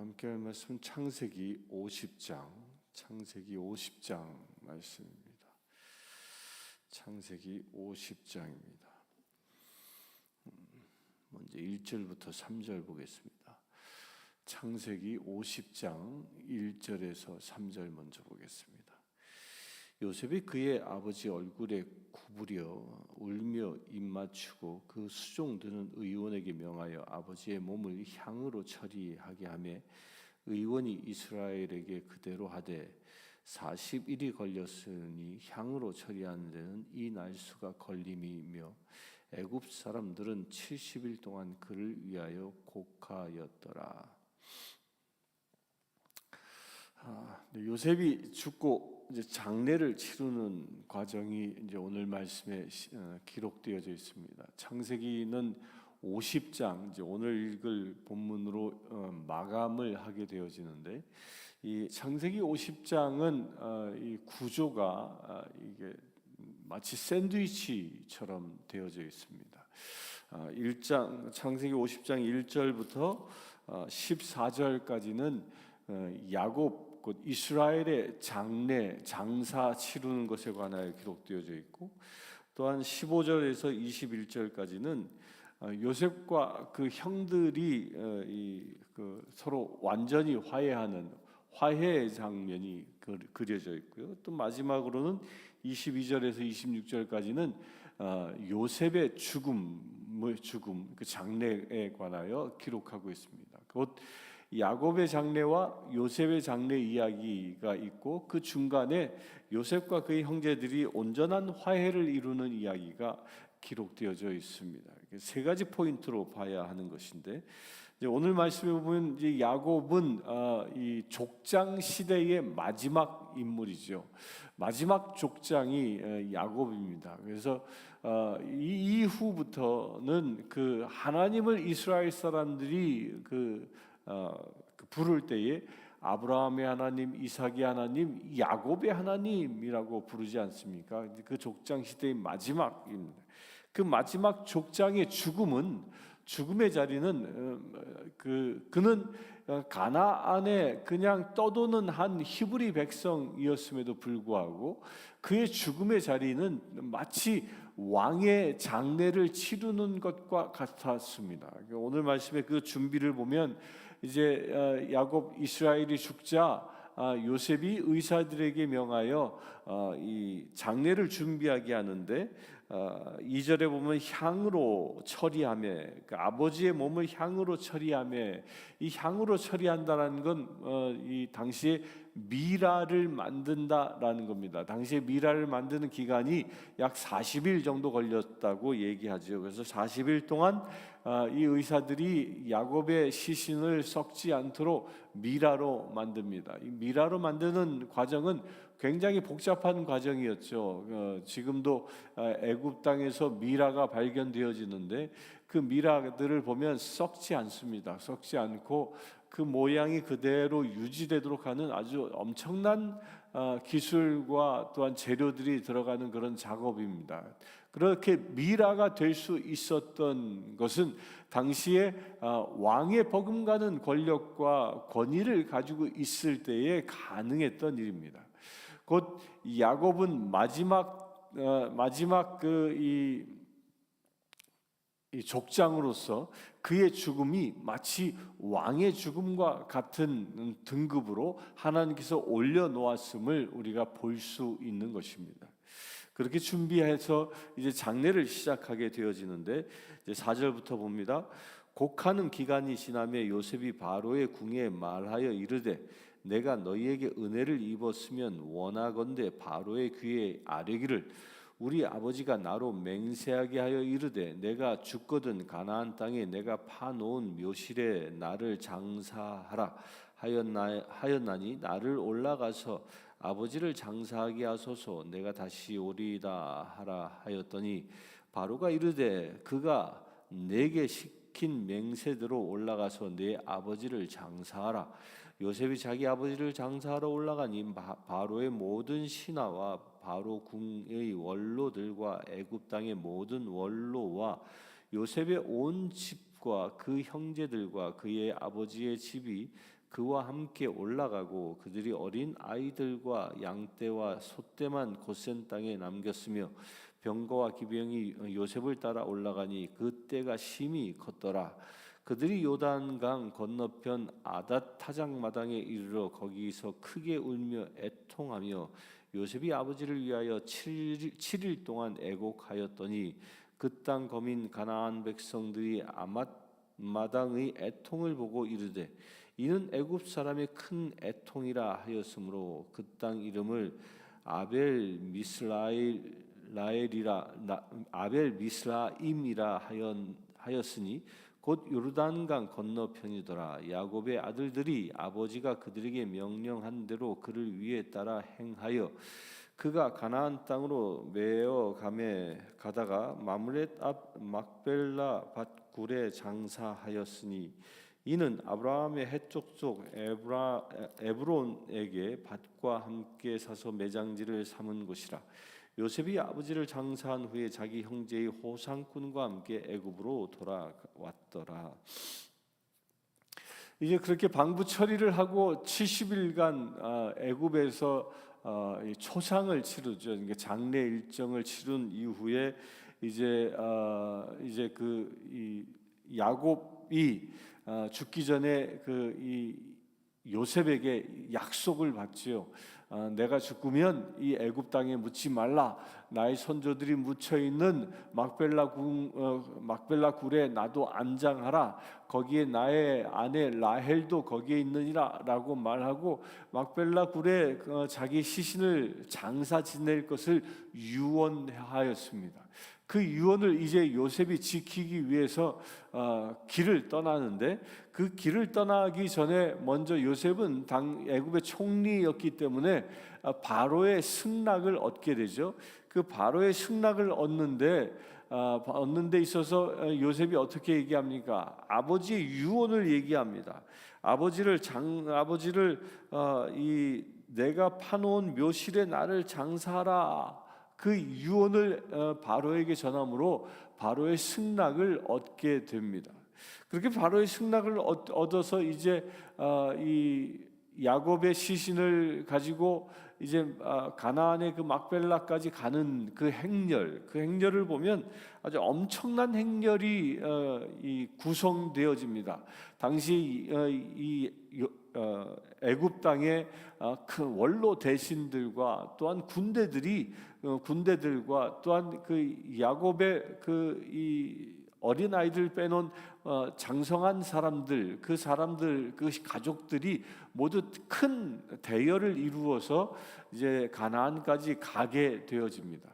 함께 할 말씀은 창세기 50장 말씀입니다. 창세기 50장입니다. 먼저 1절부터 3절 보겠습니다. 창세기 50장 1절에서 3절 먼저 보겠습니다. 요셉이 그의 아버지 얼굴에 구부려 울며 입맞추고 그 수종드는 의원에게 명하여 아버지의 몸을 향으로 처리하게 하며 의원이 이스라엘에게 그대로 하되 40일이 걸렸으니 향으로 처리하는 데는 이 날수가 걸림이며 애굽 사람들은 70일 동안 그를 위하여 곡하였더라. 요셉이 죽고 이제 장례를 치르는 과정이 이제 오늘 말씀에 기록되어져 있습니다. 창세기는 50장, 이제 오늘 읽을 본문으로 마감을 하게 되어지는데, 이 창세기 50장은 이 구조가 이게 마치 샌드위치처럼 되어져 있습니다. 창세기 50장 1절부터 14절까지는 야곱 곧 이스라엘의 장사 치르는 것에 관하여 기록되어져 있고, 또한 15절에서 21절까지는 요셉과 그 형들이 서로 완전히 화해하는 화해의 장면이 그려져 있고요. 또 마지막으로는 22절에서 26절까지는 요셉의 죽음, 그 장례에 관하여 기록하고 있습니다. 곧 야곱의 장례와 요셉의 장례 이야기가 있고, 그 중간에 요셉과 그의 형제들이 온전한 화해를 이루는 이야기가 기록되어져 있습니다. 세 가지 포인트로 봐야 하는 것인데, 오늘 말씀에 보면 이제 야곱은 이 족장 시대의 마지막 인물이죠. 마지막 족장이 야곱입니다. 그래서 이 이후부터는 그 하나님을 이스라엘 사람들이 부를 때에 아브라함의 하나님, 이삭의 하나님, 야곱의 하나님이라고 부르지 않습니까? 그 족장 시대의 마지막입니다. 그 마지막 족장의 죽음의 자리는 그는 가나안에 그냥 떠도는 한 히브리 백성이었음에도 불구하고 그의 죽음의 자리는 마치 왕의 장례를 치르는 것과 같았습니다. 오늘 말씀의 그 준비를 보면 이제 야곱 이스라엘이 죽자 요셉이 의사들에게 명하여 이 장례를 준비하게 하는데, 2절에 보면 향으로 처리하며, 그러니까 아버지의 몸을 향으로 처리하며, 이 향으로 처리한다는 건 이 당시에 미라를 만든다라는 겁니다. 당시에 미라를 만드는 기간이 약 40일 정도 걸렸다고 얘기하죠. 그래서 40일 동안 이 의사들이 야곱의 시신을 썩지 않도록 미라로 만듭니다. 이 미라로 만드는 과정은 굉장히 복잡한 과정이었죠. 지금도 애굽 땅에서 미라가 발견되어지는데 그 미라들을 보면 썩지 않습니다. 썩지 않고 그 모양이 그대로 유지되도록 하는 아주 엄청난 기술과 또한 재료들이 들어가는 그런 작업입니다. 그렇게 미라가 될 수 있었던 것은 당시에 왕의 버금가는 권력과 권위를 가지고 있을 때에 가능했던 일입니다. 곧 야곱은 마지막 이 족장으로서 그의 죽음이 마치 왕의 죽음과 같은 등급으로 하나님께서 올려놓았음을 우리가 볼 수 있는 것입니다. 그렇게 준비해서 이제 장례를 시작하게 되어지는데, 이제 4절부터 봅니다. 곡하는 기간이 지나며 요셉이 바로의 궁에 말하여 이르되 내가 너희에게 은혜를 입었으면 원하건대 바로의 귀에 아뢰기를 우리 아버지가 나로 맹세하게 하여 이르되 내가 죽거든 가나안 땅에 내가 파놓은 묘실에 나를 장사하라 하였나니 나를 올라가서 아버지를 장사하게 하소서. 내가 다시 오리이다 하라 하였더니 바로가 이르되 그가 내게 시킨 맹세대로 올라가서 내 아버지를 장사하라. 요셉이 자기 아버지를 장사하러 올라가니 바로의 모든 신하와 바로 궁의 원로들과 애굽 땅의 모든 원로와 요셉의 온 집과 그 형제들과 그의 아버지의 집이 그와 함께 올라가고 그들이 어린 아이들과 양떼와 소떼만 고센 땅에 남겼으며 병거와 기병이 요셉을 따라 올라가니 그 때가 심히 컸더라. 그들이 요단강 건너편 아닷 타작마당에 이르러 거기서 크게 울며 애통하며 요셉이 아버지를 위하여 7일 동안 애곡하였더니 그 땅 거민 가나안 백성들이 아맛 마당의 애통을 보고 이르되 이는 애굽 사람의 큰 애통이라 하였으므로 그 땅 이름을 아벨 미스라임이라 하였으니 곧 요르단강 건너편이더라. 야곱의 아들들이 아버지가 그들에게 명령한 대로 그를 위에 따라 행하여 그가 가나안 땅으로 매어 가다가 마므렛 앞 막벨라 밭굴에 장사하였으니 이는 아브라함의 해족속 에브론에게 밭과 함께 사서 매장지를 삼은 곳이라. 요셉이 아버지를 장사한 후에 자기 형제의 호상꾼과 함께 애굽으로 돌아왔더라. 이제 그렇게 방부 처리를 하고 70일간 애굽에서 초상을 치르죠. 장례 일정을 치른 이후에 이제 이 야곱이 죽기 전에 이 요셉에게 약속을 받지요. 내가 죽으면 이 애굽 땅에 묻지 말라. 나의 선조들이 묻혀 있는 막벨라 굴에 나도 안장하라. 거기에 나의 아내 라헬도 거기에 있느니라라고 말하고 막벨라 굴에 자기 시신을 장사 지낼 것을 유언하였습니다. 그 유언을 이제 요셉이 지키기 위해서 길을 떠나는데 그 길을 떠나기 전에 먼저 요셉은 당 애굽의 총리였기 때문에 바로의 승낙을 얻게 되죠. 그 바로의 승낙을 얻는 데 있어서 요셉이 어떻게 얘기합니까? 아버지의 유언을 얘기합니다. 아버지를 이 내가 파놓은 묘실에 나를 장사하라. 그 유언을 바로에게 전함으로 바로의 승낙을 얻게 됩니다. 그렇게 바로의 승낙을 얻어서 이제 이 야곱의 시신을 가지고 이제 가나안의 그 막벨라까지 가는 그 행렬을 보면 아주 엄청난 행렬이 구성되어집니다. 당시 애굽 땅에 큰 원로 대신들과 또한 군대들과 또한 그 야곱의 이 어린 아이들 빼놓은 장성한 사람들, 그 가족들이 모두 큰 대열을 이루어서 이제 가나안까지 가게 되어집니다.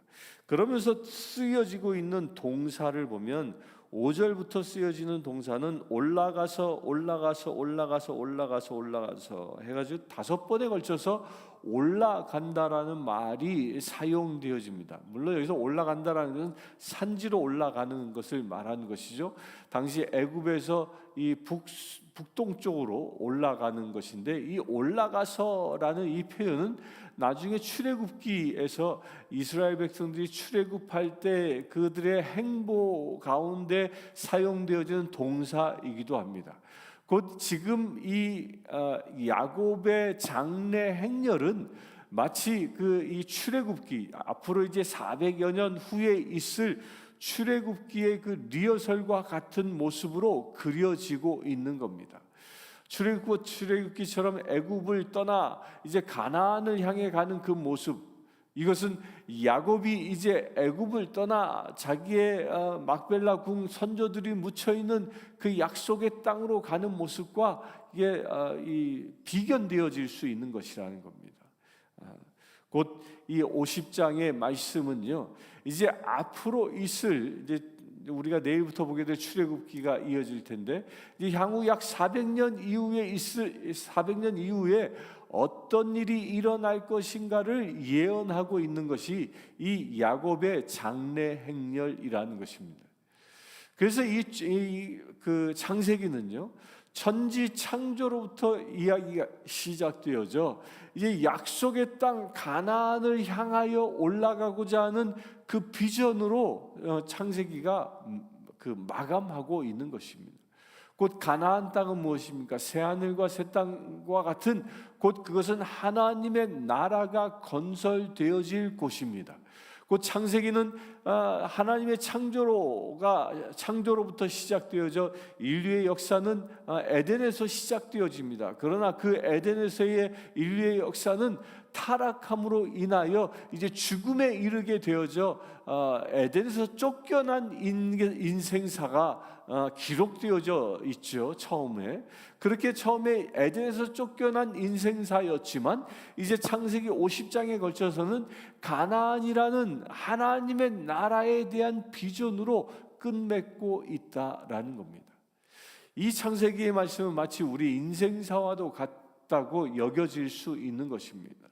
그러면서 쓰여지고 있는 동사를 보면 5절부터 쓰여지는 동사는 올라가서 해가지고 5번에 걸쳐서 올라간다라는 말이 사용되어집니다. 물론 여기서 올라간다라는 것은 산지로 올라가는 것을 말하는 것이죠. 당시 애굽에서 이 북동쪽으로 올라가는 것인데 이 올라가서라는 이 표현은 나중에 출애굽기에서 이스라엘 백성들이 출애굽할 때 그들의 행보 가운데 사용되어지는 동사이기도 합니다. 곧 지금 이 야곱의 장례 행렬은 마치 이 출애굽기 앞으로 이제 400여 년 후에 있을 출애굽기의 그 리허설과 같은 모습으로 그려지고 있는 겁니다. 출애굽기처럼 애굽을 떠나 이제 가나안을 향해 가는 그 모습, 이것은 야곱이 이제 애굽을 떠나 자기의 막벨라 궁 선조들이 묻혀 있는 그 약속의 땅으로 가는 모습과 이게 비견되어질 수 있는 것이라는 겁니다. 곧 이 50장의 말씀은요, 이제 앞으로 있을 이제 우리가 내일부터 보게 될 출애굽기가 이어질 텐데 이제 향후 약 400년 이후에 어떤 일이 일어날 것인가를 예언하고 있는 것이 이 야곱의 장례 행렬이라는 것입니다. 그래서 그 창세기는요, 천지 창조로부터 이야기가 시작되어져 이제 약속의 땅 가나안을 향하여 올라가고자 하는 그 비전으로 창세기가 그 마감하고 있는 것입니다. 곧 가나안 땅은 무엇입니까? 새 하늘과 새 땅과 같은 곧 그것은 하나님의 나라가 건설되어질 곳입니다. 곧 창세기는 하나님의 창조로부터 시작되어져 인류의 역사는 에덴에서 시작되어집니다. 그러나 그 에덴에서의 인류의 역사는 타락함으로 인하여 이제 죽음에 이르게 되어져 에덴에서 쫓겨난 인생사가 기록되어져 있죠. 처음에 그렇게 처음에 에덴에서 쫓겨난 인생사였지만 이제 창세기 50장에 걸쳐서는 가나안이라는 하나님의 나라에 대한 비전으로 끝맺고 있다라는 겁니다. 이 창세기의 말씀은 마치 우리 인생사와도 같다고 여겨질 수 있는 것입니다.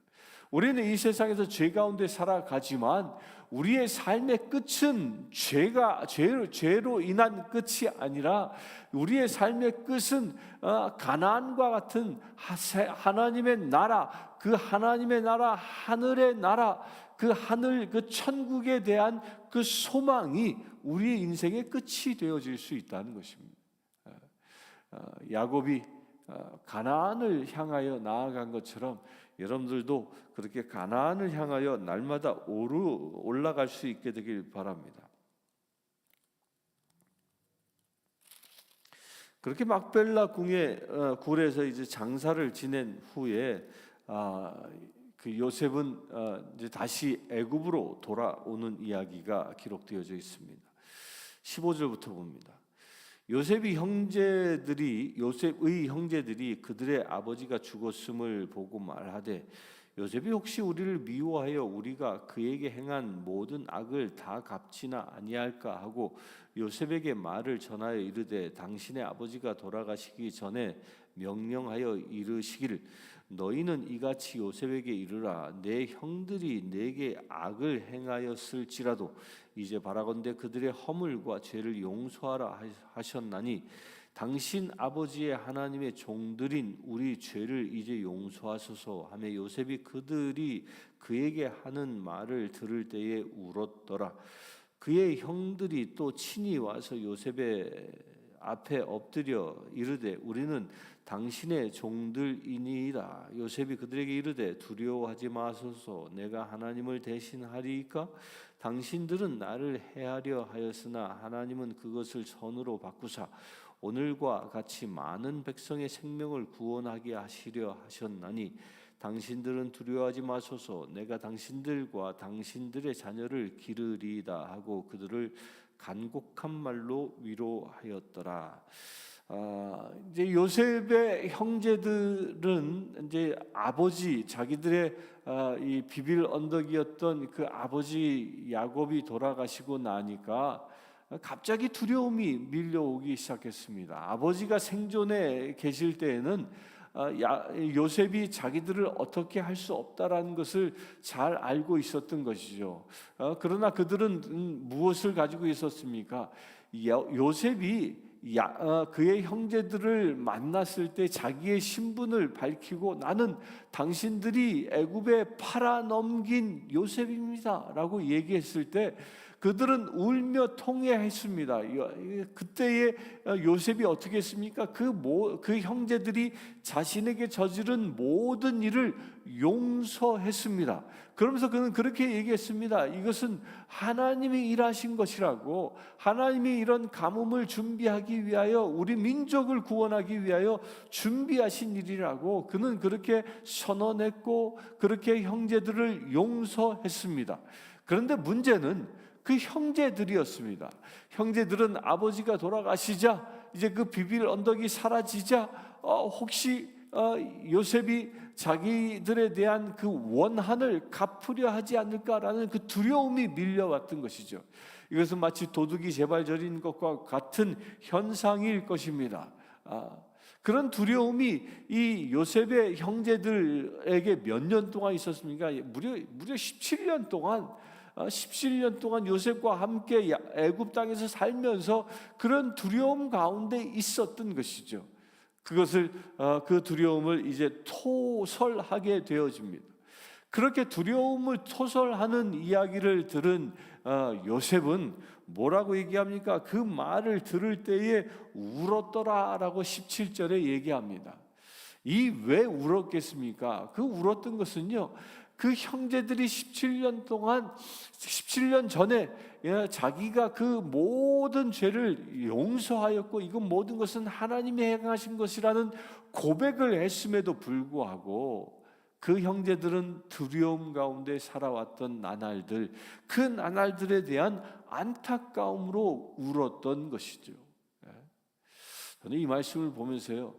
우리는 이 세상에서 죄 가운데 살아가지만 우리의 삶의 끝은 죄로 인한 끝이 아니라 우리의 삶의 끝은 가나안과 같은 하나님의 나라, 그 하나님의 나라, 하늘의 나라, 그 하늘, 그 천국에 대한 그 소망이 우리의 인생의 끝이 되어질 수 있다는 것입니다. 야곱이 가나안을 향하여 나아간 것처럼 여러분들도 그렇게 가나안을 향하여 날마다 올라갈 수 있게 되길 바랍니다. 그렇게 막벨라 굴에서 이제 장사를 지낸 후에 그 요셉은 이제 다시 애굽으로 돌아오는 이야기가 기록되어져 있습니다. 15절부터 봅니다. 요셉의 형제들이 그들의 아버지가 죽었음을 보고 말하되 요셉이 혹시 우리를 미워하여 우리가 그에게 행한 모든 악을 다 갚지나 아니할까 하고 요셉에게 말을 전하여 이르되 당신의 아버지가 돌아가시기 전에 명령하여 이르시기를 너희는 이같이 요셉에게 이르라 내 형들이 내게 악을 행하였을지라도 이제 바라건대 그들의 허물과 죄를 용서하라 하셨나니 당신 아버지의 하나님의 종들인 우리 죄를 이제 용서하소서 하며 요셉이 그들이 그에게 하는 말을 들을 때에 울었더라. 그의 형들이 또 친히 와서 요셉의 앞에 엎드려 이르되 우리는 당신의 종들이니이다. 요셉이 그들에게 이르되 두려워하지 마소서 내가 하나님을 대신하리이까? 당신들은 나를 해하려 하였으나 하나님은 그것을 선으로 바꾸사 오늘과 같이 많은 백성의 생명을 구원하게 하시려 하셨나니 당신들은 두려워하지 마소서 내가 당신들과 당신들의 자녀를 기르리이다 하고 그들을 간곡한 말로 위로하였더라. 이제 요셉의 형제들은 이제 자기들의 이 비빌 언덕이었던 그 아버지 야곱이 돌아가시고 나니까 갑자기 두려움이 밀려오기 시작했습니다. 아버지가 생존해 계실 때에는 요셉이 자기들을 어떻게 할 수 없다라는 것을 잘 알고 있었던 것이죠. 그러나 그들은 무엇을 가지고 있었습니까? 요셉이 그의 형제들을 만났을 때 자기의 신분을 밝히고 나는 당신들이 애굽에 팔아넘긴 요셉입니다라고 얘기했을 때 그들은 울며 통회했습니다. 그때의 요셉이 어떻게 했습니까? 그 형제들이 자신에게 저지른 모든 일을 용서했습니다. 그러면서 그는 그렇게 얘기했습니다. 이것은 하나님이 일하신 것이라고, 하나님이 이런 가뭄을 준비하기 위하여 우리 민족을 구원하기 위하여 준비하신 일이라고 그는 그렇게 선언했고 그렇게 형제들을 용서했습니다. 그런데 문제는 그 형제들이었습니다. 형제들은 아버지가 돌아가시자 이제 그 비빌 언덕이 사라지자 혹시 요셉이 자기들에 대한 그 원한을 갚으려 하지 않을까라는 그 두려움이 밀려왔던 것이죠. 이것은 마치 도둑이 재발절인 것과 같은 현상일 것입니다. 그런 두려움이 이 요셉의 형제들에게 몇 년 동안 있었습니까? 무려 17년 동안 요셉과 함께 애굽 땅에서 살면서 그런 두려움 가운데 있었던 것이죠. 그 두려움을 이제 토설하게 되어집니다. 그렇게 두려움을 토설하는 이야기를 들은 요셉은 뭐라고 얘기합니까? 그 말을 들을 때에 울었더라라고 17절에 얘기합니다. 이 왜 울었겠습니까? 그 울었던 것은요, 그 형제들이 17년 전에 자기가 그 모든 죄를 용서하였고 이건 모든 것은 하나님이 행하신 것이라는 고백을 했음에도 불구하고 그 형제들은 두려움 가운데 살아왔던 나날들, 그 나날들에 대한 안타까움으로 울었던 것이죠. 저는 이 말씀을 보면서요,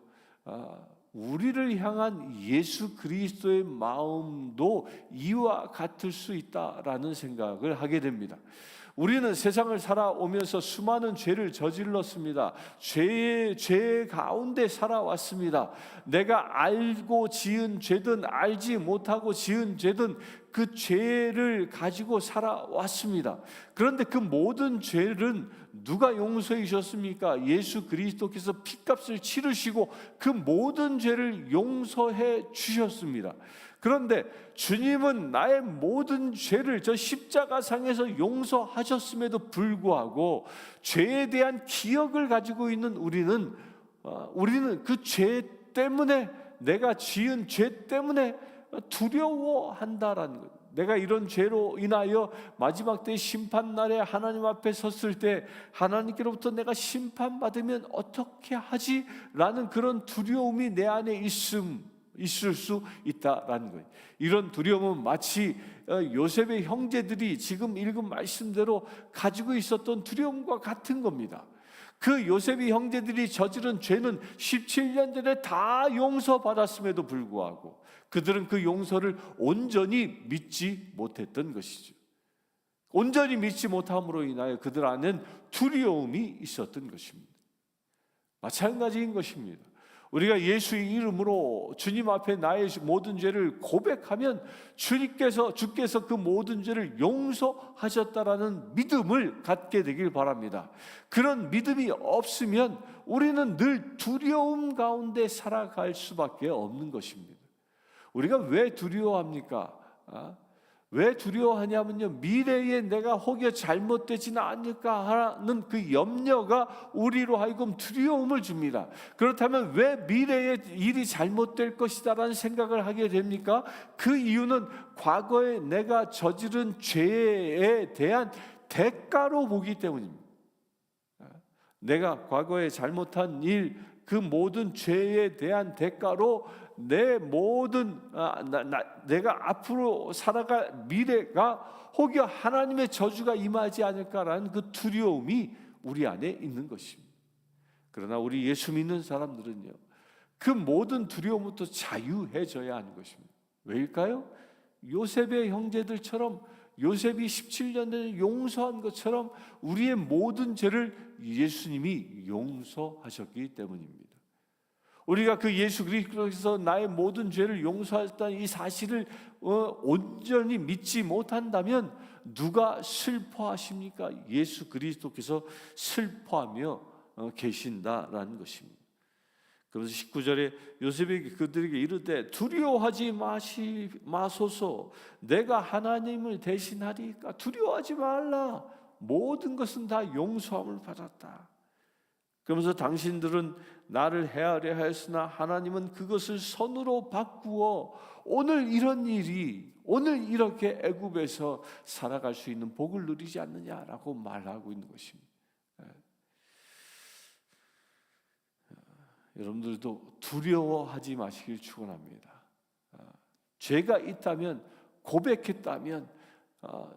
우리를 향한 예수 그리스도의 마음도 이와 같을 수 있다라는 생각을 하게 됩니다. 우리는 세상을 살아오면서 수많은 죄를 저질렀습니다. 죄 가운데 살아왔습니다. 내가 알고 지은 죄든 알지 못하고 지은 죄든 그 죄를 가지고 살아왔습니다. 그런데 그 모든 죄는 누가 용서해 주셨습니까? 예수 그리스도께서 피값을 치르시고 그 모든 죄를 용서해 주셨습니다. 그런데 주님은 나의 모든 죄를 저 십자가상에서 용서하셨음에도 불구하고 죄에 대한 기억을 가지고 있는 우리는 그 죄 때문에, 내가 지은 죄 때문에 두려워한다라는 것. 내가 이런 죄로 인하여 마지막 때 심판날에 하나님 앞에 섰을 때 하나님께로부터 내가 심판받으면 어떻게 하지? 라는 그런 두려움이 내 안에 있을 수 있다라는 거예요. 이런 두려움은 마치 요셉의 형제들이 지금 읽은 말씀대로 가지고 있었던 두려움과 같은 겁니다. 그 요셉의 형제들이 저지른 죄는 17년 전에 다 용서받았음에도 불구하고 그들은 그 용서를 온전히 믿지 못했던 것이죠. 온전히 믿지 못함으로 인하여 그들 안엔 두려움이 있었던 것입니다. 마찬가지인 것입니다. 우리가 예수의 이름으로 주님 앞에 나의 모든 죄를 고백하면 주께서 그 모든 죄를 용서하셨다라는 믿음을 갖게 되길 바랍니다. 그런 믿음이 없으면 우리는 늘 두려움 가운데 살아갈 수밖에 없는 것입니다. 우리가 왜 두려워합니까? 왜 두려워하냐면요, 미래에 내가 혹여 잘못되지는 않을까 하는 그 염려가 우리로 하여금 두려움을 줍니다. 그렇다면 왜 미래에 일이 잘못될 것이다라는 생각을 하게 됩니까? 그 이유는 과거에 내가 저지른 죄에 대한 대가로 보기 때문입니다. 내가 과거에 잘못한 일, 그 모든 죄에 대한 대가로 내 모든 내가 앞으로 살아갈 미래가 혹여 하나님의 저주가 임하지 않을까라는 그 두려움이 우리 안에 있는 것입니다. 그러나 우리 예수 믿는 사람들은요, 그 모든 두려움부터 자유해져야 하는 것입니다. 왜일까요? 요셉의 형제들처럼, 요셉이 17년 전에 용서한 것처럼 우리의 모든 죄를 예수님이 용서하셨기 때문입니다. 우리가 그 예수 그리스도께서 나의 모든 죄를 용서하셨다는 이 사실을 온전히 믿지 못한다면 누가 슬퍼하십니까? 예수 그리스도께서 슬퍼하며 계신다라는 것입니다. 그래서 19절에 요셉이 그들에게 이르되 두려워하지 마소서, 내가 하나님을 대신하리까. 두려워하지 말라, 모든 것은 다 용서함을 받았다. 그러면서 당신들은 나를 헤아려 하였으나 하나님은 그것을 선으로 바꾸어 오늘 이렇게 애굽에서 살아갈 수 있는 복을 누리지 않느냐라고 말하고 있는 것입니다. 여러분들도 두려워하지 마시길 축원합니다. 죄가 있다면, 고백했다면,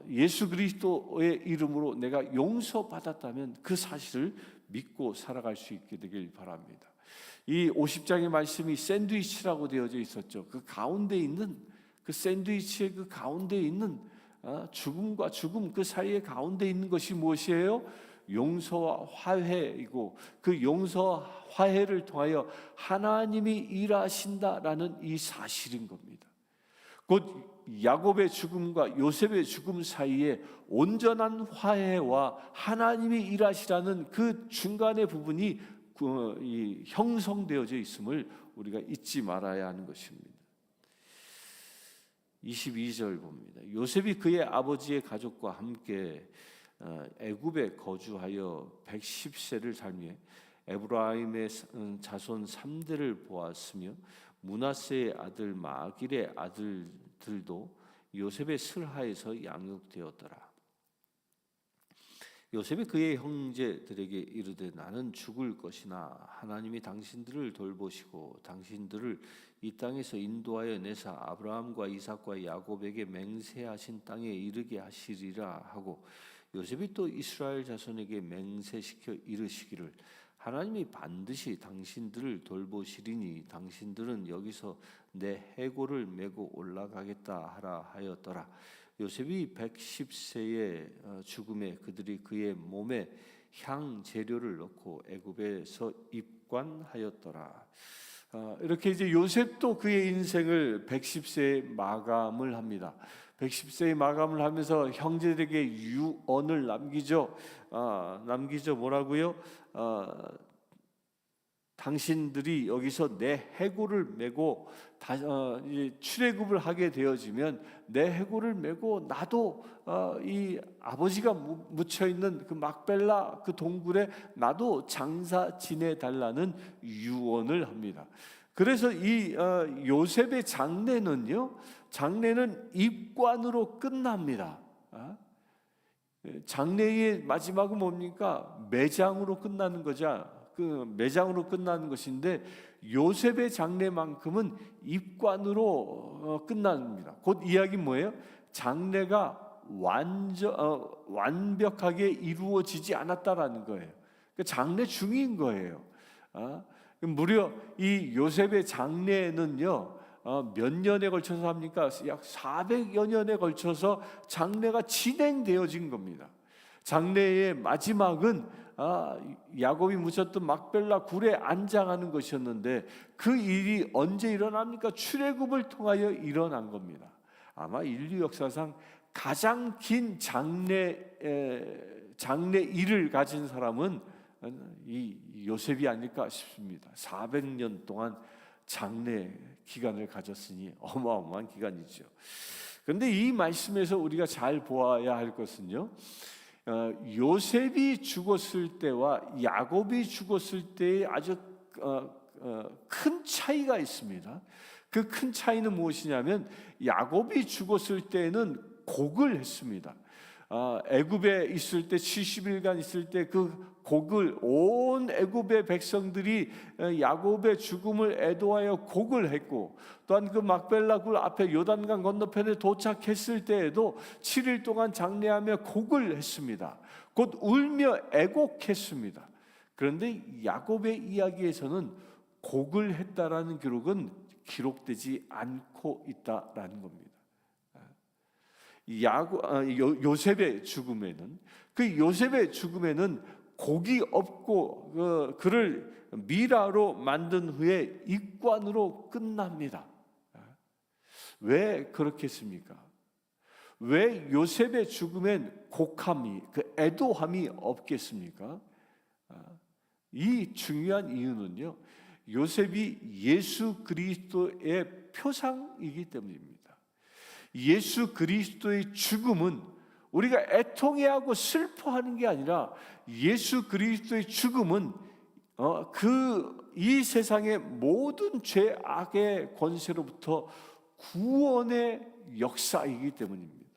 예수 그리스도의 이름으로 내가 용서받았다면 그 사실을 믿고 살아갈 수 있게 되길 바랍니다. 이 50장의 말씀이 샌드위치라고 되어져 있었죠. 그 가운데 있는, 그 샌드위치의 그 가운데 있는 죽음과 죽음 그 사이의 가운데 있는 것이 무엇이에요? 용서와 화해이고, 그 용서와 화해를 통하여 하나님이 일하신다라는 이 사실인 겁니다. 곧 야곱의 죽음과 요셉의 죽음 사이에 온전한 화해와 하나님이 일하시라는 그 중간의 부분이 형성되어져 있음을 우리가 잊지 말아야 하는 것입니다. 22절 봅니다. 요셉이 그의 아버지의 가족과 함께 애굽에 거주하여 110세를 살며 에브라임의 자손 3대를 보았으며 므낫세의 아들 마길의 아들들도 요셉의 슬하에서 양육되었더라. 요셉이 그의 형제들에게 이르되 나는 죽을 것이나 하나님이 당신들을 돌보시고 당신들을 이 땅에서 인도하여 내사 아브라함과 이삭과 야곱에게 맹세하신 땅에 이르게 하시리라 하고 요셉이 또 이스라엘 자손에게 맹세시켜 이르시기를 하나님이 반드시 당신들을 돌보시리니 당신들은 여기서 내 해골을 메고 올라가겠다 하라 하였더라. 요셉이 110세의 죽음에 그들이 그의 몸에 향 재료를 넣고 애굽에서 입관하였더라. 이렇게 이제 요셉도 그의 인생을 110세에 마감을 합니다. 110세에 마감을 하면서 형제들에게 유언을 남기죠. 뭐라고요? 당신들이 여기서 내 해골을 메고 출애굽을 하게 되어지면 내 해골을 메고 나도 이 아버지가 묻혀 있는 그 막벨라 그 동굴에 나도 장사 지내 달라는 유언을 합니다. 그래서 이 요셉의 장례는 입관으로 끝납니다. 장례의 마지막은 뭡니까? 매장으로 끝나는 거죠. 그 매장으로 끝나는 것인데 요셉의 장례만큼은 입관으로 끝납니다. 곧 이야기는 뭐예요? 장례가 완벽하게 이루어지지 않았다라는 거예요. 장례 중인 거예요. 무려 이 요셉의 장례는요 몇 년에 걸쳐서 합니까? 약 400여 년에 걸쳐서 장례가 진행되어진 겁니다. 장례의 마지막은 야곱이 묻혔던 막벨라 굴에 안장하는 것이었는데 그 일이 언제 일어납니까? 출애굽을 통하여 일어난 겁니다. 아마 인류 역사상 가장 긴 장례일을 가진 사람은 이 요셉이 아닐까 싶습니다. 400년 동안 장례 기간을 가졌으니 어마어마한 기간이죠. 그런데 이 말씀에서 우리가 잘 보아야 할 것은요, 요셉이 죽었을 때와 야곱이 죽었을 때의 아주 큰 차이가 있습니다. 그 큰 차이는 무엇이냐면 야곱이 죽었을 때는 곡을 했습니다. 애굽에 있을 때 70일간 있을 때 그 곡을 온 애굽의 백성들이 야곱의 죽음을 애도하여 곡을 했고 또한 그 막벨라 굴 앞에 요단강 건너편에 도착했을 때에도 7일 동안 장례하며 곡을 했습니다. 곧 울며 애곡했습니다. 그런데 야곱의 이야기에서는 곡을 했다라는 기록은 기록되지 않고 있다라는 겁니다. 요셉의 죽음에는 곡이 없고 그를 미라로 만든 후에 입관으로 끝납니다. 왜 그렇게 했습니까? 왜 요셉의 죽음엔 곡함이 애도함이 없겠습니까? 이 중요한 이유는요, 요셉이 예수 그리스도의 표상이기 때문입니다. 예수 그리스도의 죽음은 우리가 애통해하고 슬퍼하는 게 아니라 예수 그리스도의 죽음은 이 세상의 모든 죄악의 권세로부터 구원의 역사이기 때문입니다.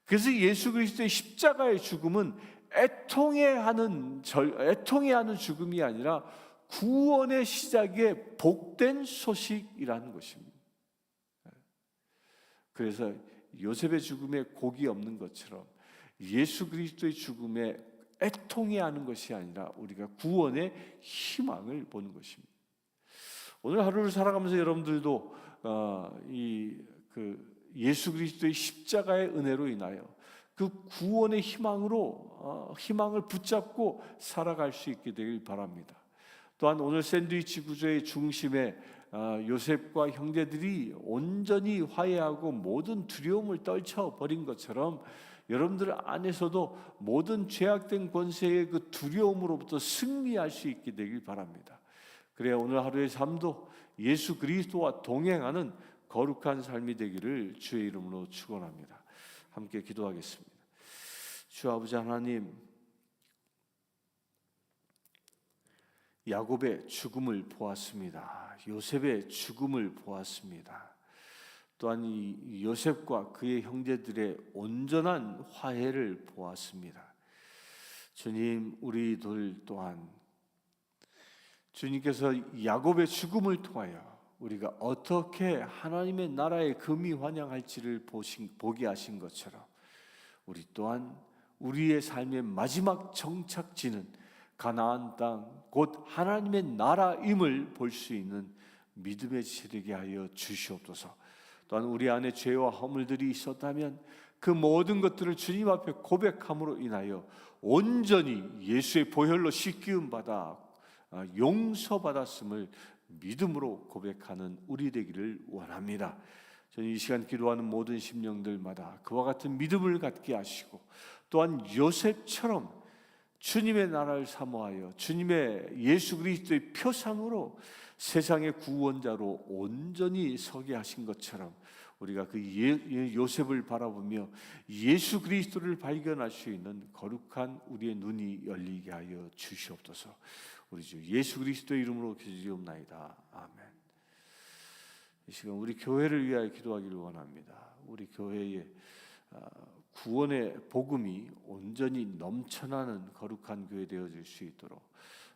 그래서 예수 그리스도의 십자가의 죽음은 애통해하는 죽음이 아니라 구원의 시작의 복된 소식이라는 것입니다. 그래서 요셉의 죽음에 곡이 없는 것처럼 예수 그리스도의 죽음에 애통해하는 것이 아니라 우리가 구원의 희망을 보는 것입니다. 오늘 하루를 살아가면서 여러분들도 예수 그리스도의 십자가의 은혜로 인하여 그 구원의 희망을 붙잡고 살아갈 수 있게 되길 바랍니다. 또한 오늘 샌드위치 구조의 중심에 요셉과 형제들이 온전히 화해하고 모든 두려움을 떨쳐버린 것처럼 여러분들 안에서도 모든 죄악된 권세의 그 두려움으로부터 승리할 수 있게 되길 바랍니다. 그래야 오늘 하루의 삶도 예수 그리스도와 동행하는 거룩한 삶이 되기를 주의 이름으로 축원합니다. 함께 기도하겠습니다. 주 아버지 하나님, 야곱의 죽음을 보았습니다. 요셉의 죽음을 보았습니다. 또한 이 요셉과 그의 형제들의 온전한 화해를 보았습니다. 주님, 우리들 또한 주님께서 야곱의 죽음을 통하여 우리가 어떻게 하나님의 나라에 금이 환영할지를 보게 하신 것처럼 우리 또한 우리의 삶의 마지막 정착지는 가나안 땅, 곧 하나님의 나라임을 볼 수 있는 믿음의 지체되게 하여 주시옵소서. 또한 우리 안에 죄와 허물들이 있었다면 그 모든 것들을 주님 앞에 고백함으로 인하여 온전히 예수의 보혈로 씻기움 받아 용서받았음을 믿음으로 고백하는 우리 되기를 원합니다. 저는 이 시간 기도하는 모든 심령들마다 그와 같은 믿음을 갖게 하시고 또한 요셉처럼 주님의 나라를 사모하여 주님의 예수 그리스도의 표상으로 세상의 구원자로 온전히 서게 하신 것처럼 우리가 그 요셉을 바라보며 예수 그리스도를 발견할 수 있는 거룩한 우리의 눈이 열리게 하여 주시옵소서. 우리 주 예수 그리스도의 이름으로 기도하옵나이다. 아멘. 이 시간 우리 교회를 위하여 기도하기를 원합니다. 우리 교회에 구원의 복음이 온전히 넘쳐나는 거룩한 교회 되어질 수 있도록,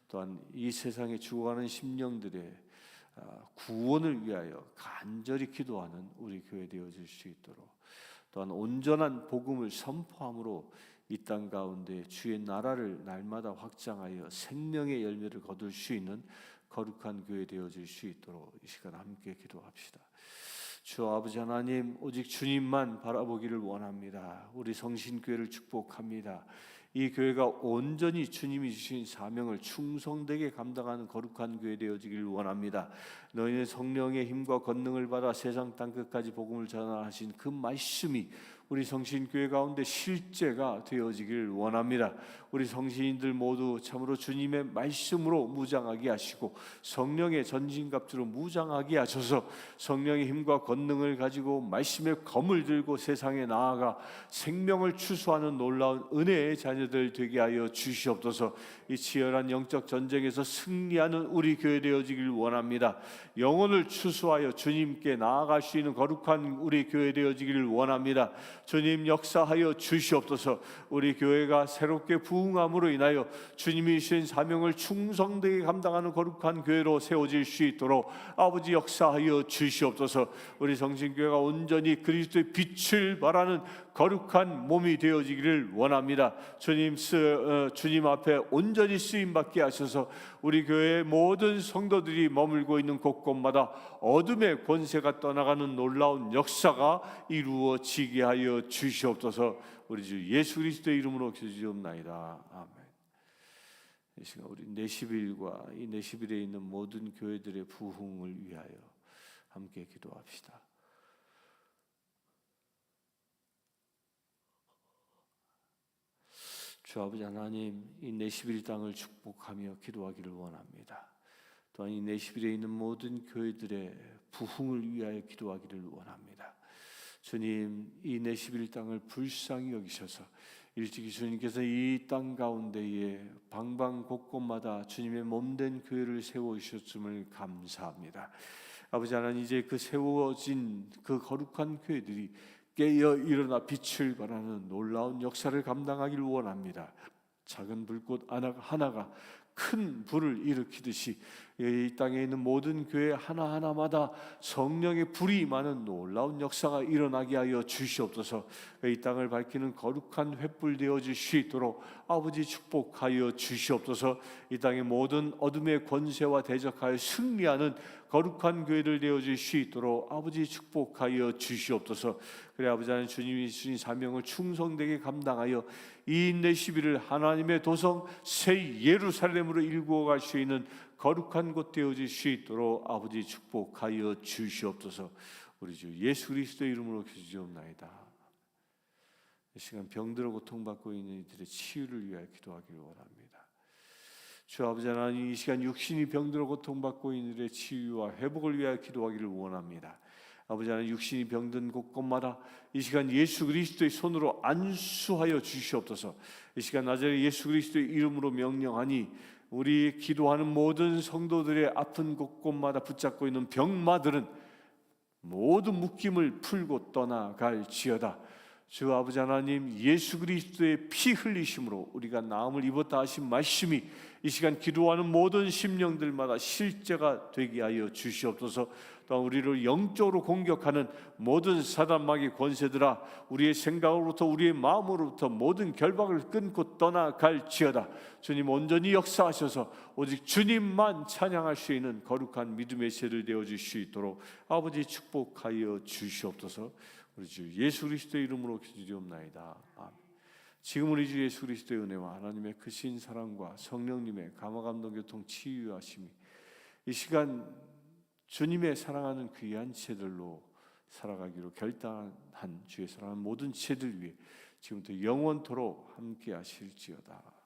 또한 이 세상에 죽어가는 심령들의 구원을 위하여 간절히 기도하는 우리 교회 되어질 수 있도록, 또한 온전한 복음을 선포함으로 이 땅 가운데 주의 나라를 날마다 확장하여 생명의 열매를 거둘 수 있는 거룩한 교회 되어질 수 있도록 이 시간 함께 기도합시다. 주 아버지 하나님, 오직 주님만 바라보기를 원합니다. 우리 성신교회를 축복합니다. 이 교회가 온전히 주님이 주신 사명을 충성되게 감당하는 거룩한 교회 되어지기를 원합니다. 너희는 성령의 힘과 권능을 받아 세상 땅끝까지 복음을 전하신 그 말씀이 우리 성신교회 가운데 실제가 되어지기를 원합니다. 우리 성신인들 모두 참으로 주님의 말씀으로 무장하게 하시고 성령의 전진갑주로 무장하게 하셔서 성령의 힘과 권능을 가지고 말씀의 검을 들고 세상에 나아가 생명을 추수하는 놀라운 은혜의 자녀들 되게 하여 주시옵소서. 이 치열한 영적 전쟁에서 승리하는 우리 교회 되어지기를 원합니다. 영혼을 추수하여 주님께 나아갈 수 있는 거룩한 우리 교회 되어지기를 원합니다. 주님 역사하여 주시옵소서. 우리 교회가 새롭게 부흥함으로 인하여 주님이 주신 사명을 충성되게 감당하는 거룩한 교회로 세워질 수 있도록 아버지 역사하여 주시옵소서. 우리 성신교회가 온전히 그리스도의 빛을 발하는 거룩한 몸이 되어지기를 원합니다. 주님 앞에 온전히 쓰임받게 하셔서 우리 교회의 모든 성도들이 머물고 있는 곳곳마다 어둠의 권세가 떠나가는 놀라운 역사가 이루어지게 하여 주시옵소서. 우리 주 예수 그리스도의 이름으로 기도드리옵나이다. 아멘. 이 시간 우리 내시빌과 이 내시빌에 있는 모든 교회들의 부흥을 위하여 함께 기도합시다. 주 아버지 하나님, 이 내시빌 땅을 축복하며 기도하기를 원합니다. 또한 이 내시빌에 있는 모든 교회들의 부흥을 위하여 기도하기를 원합니다. 주님, 이 내시빌 땅을 불쌍히 여기셔서 일찍이 주님께서 이 땅 가운데에 방방 곳곳마다 주님의 몸된 교회를 세워주셨음을 감사합니다. 아버지 하나님, 이제 그 세워진 그 거룩한 교회들이 깨어 일어나 빛을 발하는 놀라운 역사를 감당하기를 원합니다. 작은 불꽃 하나가 큰 불을 일으키듯이 이 땅에 있는 모든 교회 하나하나마다 성령의 불이 임하는 놀라운 역사가 일어나게 하여 주시옵소서. 이 땅을 밝히는 거룩한 횃불 되어질 수 있도록 아버지 축복하여 주시옵소서. 이 땅의 모든 어둠의 권세와 대적하여 승리하는 거룩한 교회를 되어질 수 있도록 아버지 축복하여 주시옵소서. 그래 아버지 하나님, 주님이 주신 사명을 충성되게 감당하여 이 인내 시비를 하나님의 도성 새 예루살렘으로 일구어 갈 수 있는 거룩한 곳 되어질 수 있도록 아버지 축복하여 주시옵소서. 우리 주 예수 그리스도의 이름으로 기도하옵나이다. 이 시간 병들어 고통받고 있는 이들의 치유를 위하여 기도하기를 원합니다. 주 아버지 하나님, 이 시간 육신이 병들어 고통받고 있는 이들의 치유와 회복을 위하여 기도하기를 원합니다. 아버지 하나님, 육신이 병든 곳곳마다 이 시간 예수 그리스도의 손으로 안수하여 주시옵소서. 이 시간 나자렛 예수 그리스도의 이름으로 명령하니 우리 기도하는 모든 성도들의 아픈 곳곳마다 붙잡고 있는 병마들은 모든 묶임을 풀고 떠나갈지어다. 주 아버지 하나님, 예수 그리스도의 피 흘리심으로 우리가 나음을 입었다 하신 말씀이 이 시간 기도하는 모든 심령들마다 실제가 되게 하여 주시옵소서. 또한 우리를 영적으로 공격하는 모든 사단마귀 권세들아, 우리의 생각으로부터 우리의 마음으로부터 모든 결박을 끊고 떠나갈지어다. 주님 온전히 역사하셔서 오직 주님만 찬양할 수 있는 거룩한 믿음의 세를 되어 주실 수 있도록 아버지 축복하여 주시옵소서. 우리 주 예수 그리스도의 이름으로 기도드리옵나이다. 아멘. 지금 우리 주 예수 그리스도의 은혜와 하나님의 크신 사랑과 성령님의 감화감동 교통 치유하심이 이 시간 주님의 사랑하는 귀한 채들로 살아가기로 결단한 주의 사랑하는 모든 채들 위해 지금부터 영원토록 함께 하실지어다.